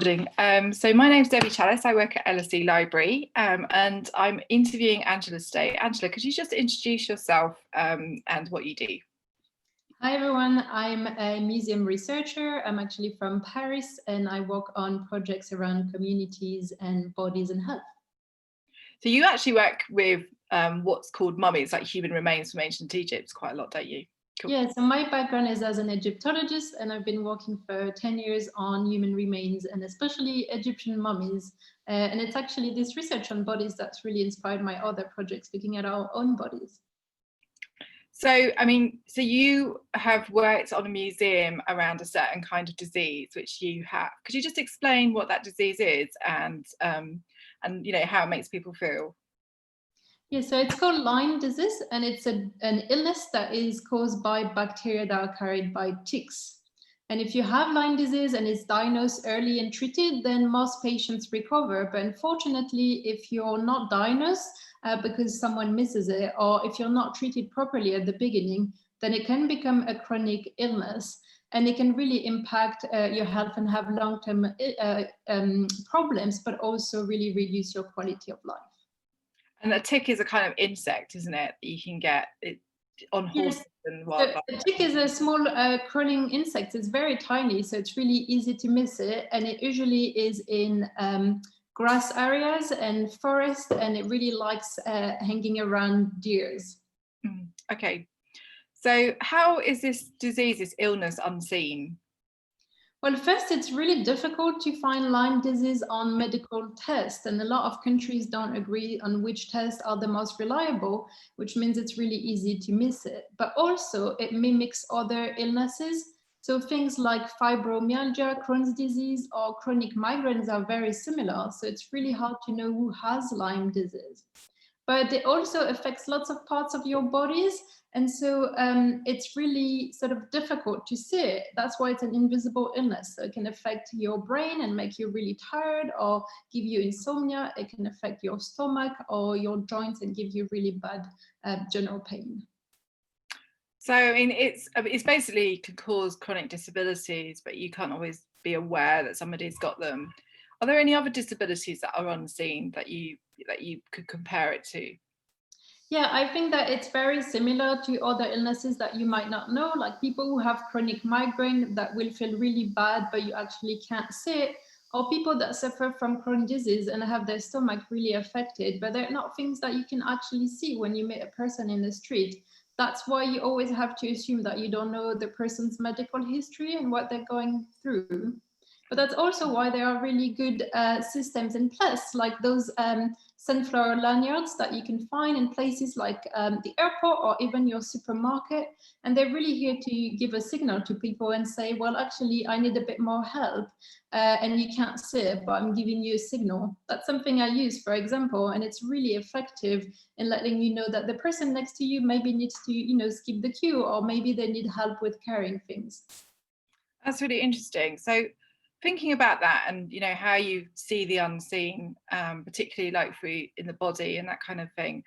So my name's Debbie Chalice. I work at LSE Library, and I'm interviewing Angela today. Angela, could you just introduce yourself and what you do? Hi everyone, I'm a museum researcher. I'm actually from Paris and I work on projects around communities and bodies and health. So you actually work with what's called mummies, like human remains from ancient Egypt, quite a lot, don't you? Cool. Yeah, so my background is as an Egyptologist and I've been working for 10 years on human remains and especially Egyptian mummies. And it's actually this research on bodies that's really inspired my other projects looking at our own bodies. So, so you have worked on a museum around a certain kind of disease, which you have. Could you just explain what that disease is and how it makes people feel? Yeah, so it's called Lyme disease, and it's an illness that is caused by bacteria that are carried by ticks. And if you have Lyme disease and it's diagnosed early and treated, then most patients recover. But unfortunately, if you're not diagnosed because someone misses it, or if you're not treated properly at the beginning, then it can become a chronic illness. And it can really impact your health and have long-term problems, but also really reduce your quality of life. And a tick is a kind of insect, isn't it? That you can get it on horses and wildlife. A tick is a small crawling insect. It's very tiny, so it's really easy to miss it. And it usually is in grass areas and forest, and it really likes hanging around deers. Okay. So how is this disease, this illness, unseen? Well, first, it's really difficult to find Lyme disease on medical tests, and a lot of countries don't agree on which tests are the most reliable, which means it's really easy to miss it. But also, it mimics other illnesses. So things like fibromyalgia, Crohn's disease, or chronic migraines are very similar. So it's really hard to know who has Lyme disease. But it also affects lots of parts of your bodies. And so it's really sort of difficult to see it. That's why it's an invisible illness. So it can affect your brain and make you really tired or give you insomnia. It can affect your stomach or your joints and give you really bad general pain. So it's basically can cause chronic disabilities, but you can't always be aware that somebody's got them. Are there any other disabilities that are unseen that you could compare it to? Yeah, I think that it's very similar to other illnesses that you might not know, like people who have chronic migraine that will feel really bad, but you actually can't see it, or people that suffer from Crohn's disease and have their stomach really affected, but they're not things that you can actually see when you meet a person in the street. That's why you always have to assume that you don't know the person's medical history and what they're going through. But that's also why there are really good systems in place, like those sunflower lanyards that you can find in places like the airport or even your supermarket. And they're really here to give a signal to people and say, well, actually, I need a bit more help. And you can't see it, but I'm giving you a signal. That's something I use, for example, and it's really effective in letting you know that the person next to you maybe needs to, skip the queue, or maybe they need help with carrying things. That's really interesting. So thinking about that and how you see the unseen, particularly like in the body and that kind of thing,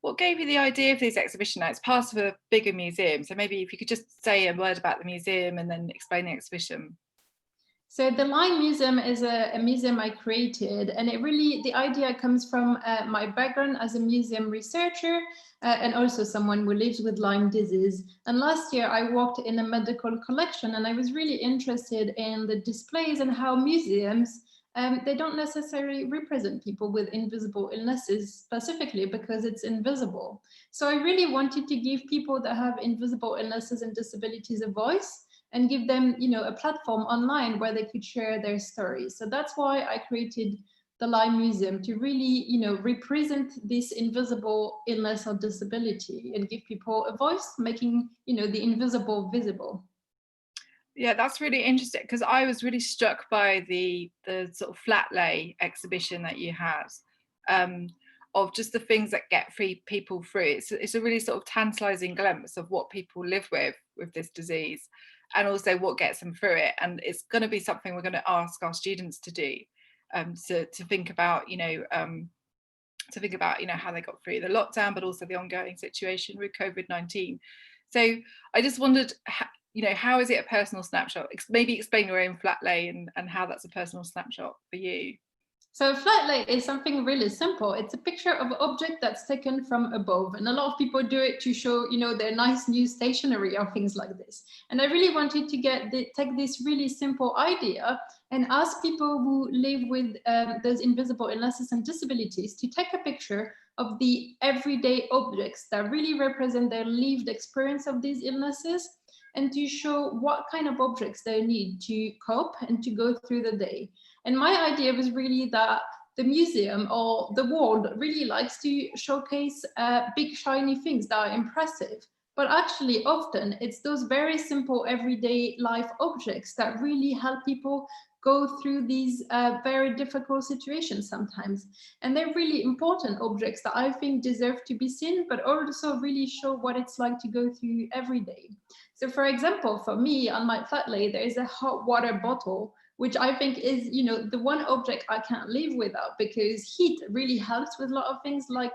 what gave you the idea of this exhibition? Now it's part of a bigger museum, so maybe if you could just say a word about the museum and then explain the exhibition. So the Lyme Museum is a museum I created, and the idea comes from my background as a museum researcher and also someone who lives with Lyme disease. And last year I worked in a medical collection, and I was really interested in the displays and how museums, they don't necessarily represent people with invisible illnesses specifically because it's invisible. So I really wanted to give people that have invisible illnesses and disabilities a voice, and give them, a platform online where they could share their stories. So that's why I created the Lyme Museum, to really, represent this invisible illness or disability and give people a voice, making, the invisible visible. Yeah, that's really interesting, because I was really struck by the sort of flat lay exhibition that you had, of just the things that get people through. It's a really sort of tantalizing glimpse of what people live with this disease, and also what gets them through it. And it's going to be something we're going to ask our students to do, to think about, how they got through the lockdown, but also the ongoing situation with COVID-19. So I just wondered, how is it a personal snapshot? Maybe explain your own flat lay and how that's a personal snapshot for you. So a flat lay is something really simple. It's a picture of an object that's taken from above. And a lot of people do it to show, their nice new stationery or things like this. And I really wanted to take this really simple idea and ask people who live with those invisible illnesses and disabilities to take a picture of the everyday objects that really represent their lived experience of these illnesses, and to show what kind of objects they need to cope and to go through the day. And my idea was really that the museum or the world really likes to showcase big shiny things that are impressive. But actually, often it's those very simple everyday life objects that really help people go through these very difficult situations sometimes. And they're really important objects that I think deserve to be seen, but also really show what it's like to go through every day. So for example, for me on my flat lay, there is a hot water bottle, which I think is, the one object I can't live without, because heat really helps with a lot of things like,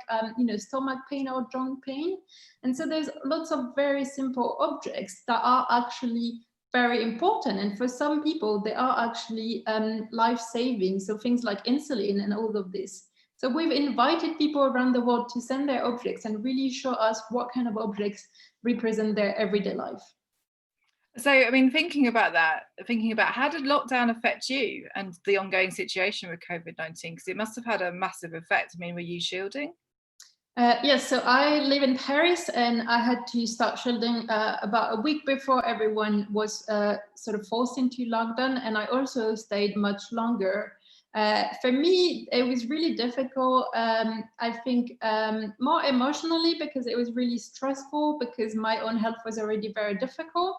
stomach pain or joint pain. And so there's lots of very simple objects that are actually very important. And for some people, they are actually life-saving. So things like insulin and all of this. So we've invited people around the world to send their objects and really show us what kind of objects represent their everyday life. So, I mean, thinking about how did lockdown affect you and the ongoing situation with COVID-19? Because it must have had a massive effect. I mean, were you shielding? Yes, so I live in Paris, and I had to start shielding about a week before everyone was sort of forced into lockdown, and I also stayed much longer. For me, it was really difficult, I think more emotionally, because it was really stressful, because my own health was already very difficult.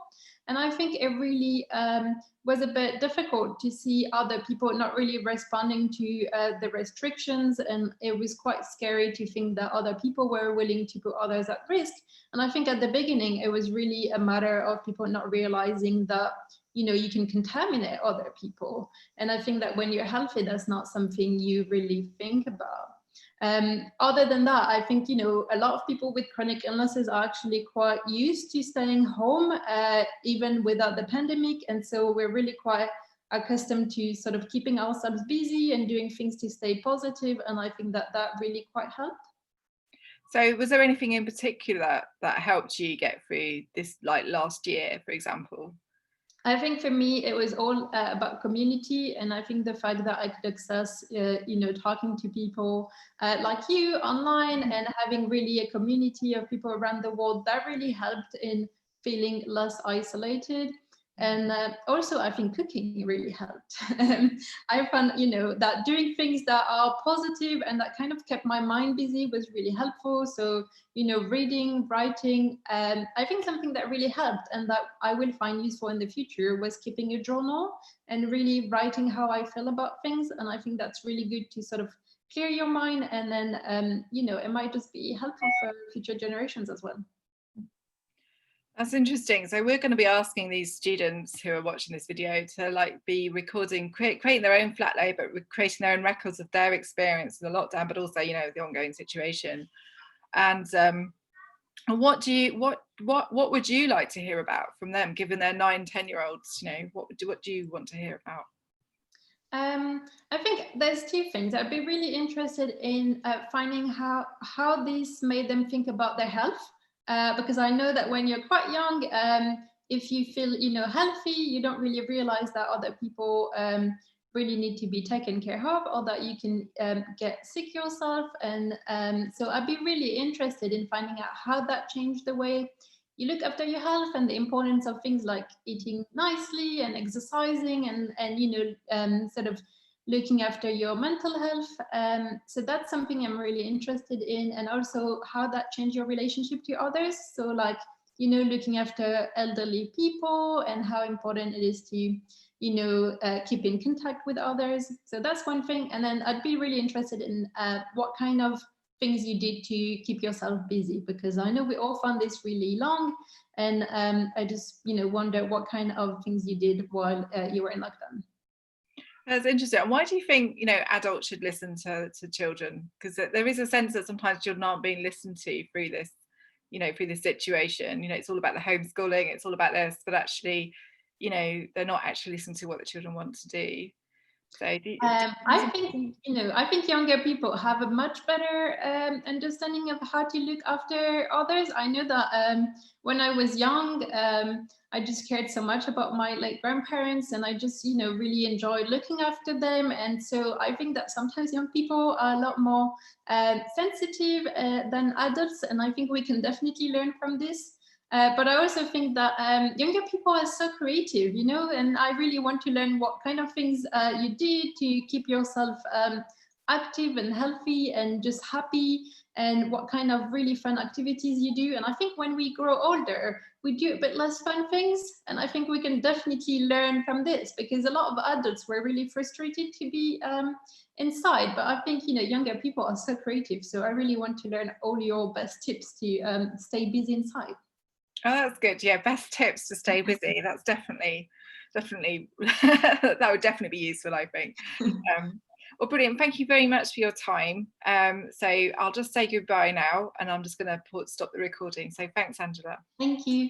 And I think it really was a bit difficult to see other people not really responding to the restrictions. And it was quite scary to think that other people were willing to put others at risk. And I think at the beginning, it was really a matter of people not realizing that, you can contaminate other people. And I think that when you're healthy, that's not something you really think about. Other than that, I think, a lot of people with chronic illnesses are actually quite used to staying home, even without the pandemic. And so we're really quite accustomed to sort of keeping ourselves busy and doing things to stay positive. And I think that really quite helped. So was there anything in particular that helped you get through this, like last year, for example? I think for me, it was all about community. And I think the fact that I could access, talking to people like you online and having really a community of people around the world, that really helped in feeling less isolated. And also, I think cooking really helped. I found, that doing things that are positive and that kind of kept my mind busy was really helpful. So, reading, writing, I think something that really helped and that I will find useful in the future was keeping a journal and really writing how I feel about things. And I think that's really good to sort of clear your mind. And then, it might just be helpful for future generations as well. That's interesting. So we're going to be asking these students who are watching this video to be recording, creating their own flat lay, but creating their own records of their experience of the lockdown, but also, the ongoing situation. And what would you like to hear about from them, given they're 9-10-year-olds? What do you want to hear about? I think there's two things. I'd be really interested in finding how this made them think about their health. Because I know that when you're quite young, if you feel, healthy, you don't really realize that other people really need to be taken care of, or that you can get sick yourself. And so I'd be really interested in finding out how that changed the way you look after your health, and the importance of things like eating nicely and exercising and sort of looking after your mental health. So that's something I'm really interested in, and also how that changed your relationship to others. So looking after elderly people and how important it is to, keep in contact with others. So that's one thing. And then I'd be really interested in what kind of things you did to keep yourself busy, because I know we all found this really long. And I just, wonder what kind of things you did while you were in lockdown. That's interesting. And why do you think, adults should listen to children? Because there is a sense that sometimes children aren't being listened to through this, you know, through this situation. You know, it's all about the homeschooling, it's all about this, but actually, you know, they're not actually listening to what the children want to do. So I think, you know, I think younger people have a much better understanding of how to look after others. I know that when I was young, I just cared so much about my like grandparents, and I just, you know, really enjoyed looking after them. And so I think that sometimes young people are a lot more sensitive than adults, and I think we can definitely learn from this. But I also think that younger people are so creative, you know, and I really want to learn what kind of things you do to keep yourself active and healthy and just happy, and what kind of really fun activities you do. And I think when we grow older, we do a bit less fun things. And I think we can definitely learn from this, because a lot of adults were really frustrated to be inside. But I think, you know, younger people are so creative. So I really want to learn all your best tips to stay busy inside. Oh, that's good. Yeah, best tips to stay busy. That's definitely that would definitely be useful, I think. Well, brilliant. Thank you very much for your time. So I'll just say goodbye now, and I'm just going to stop the recording. So thanks, Angela. Thank you.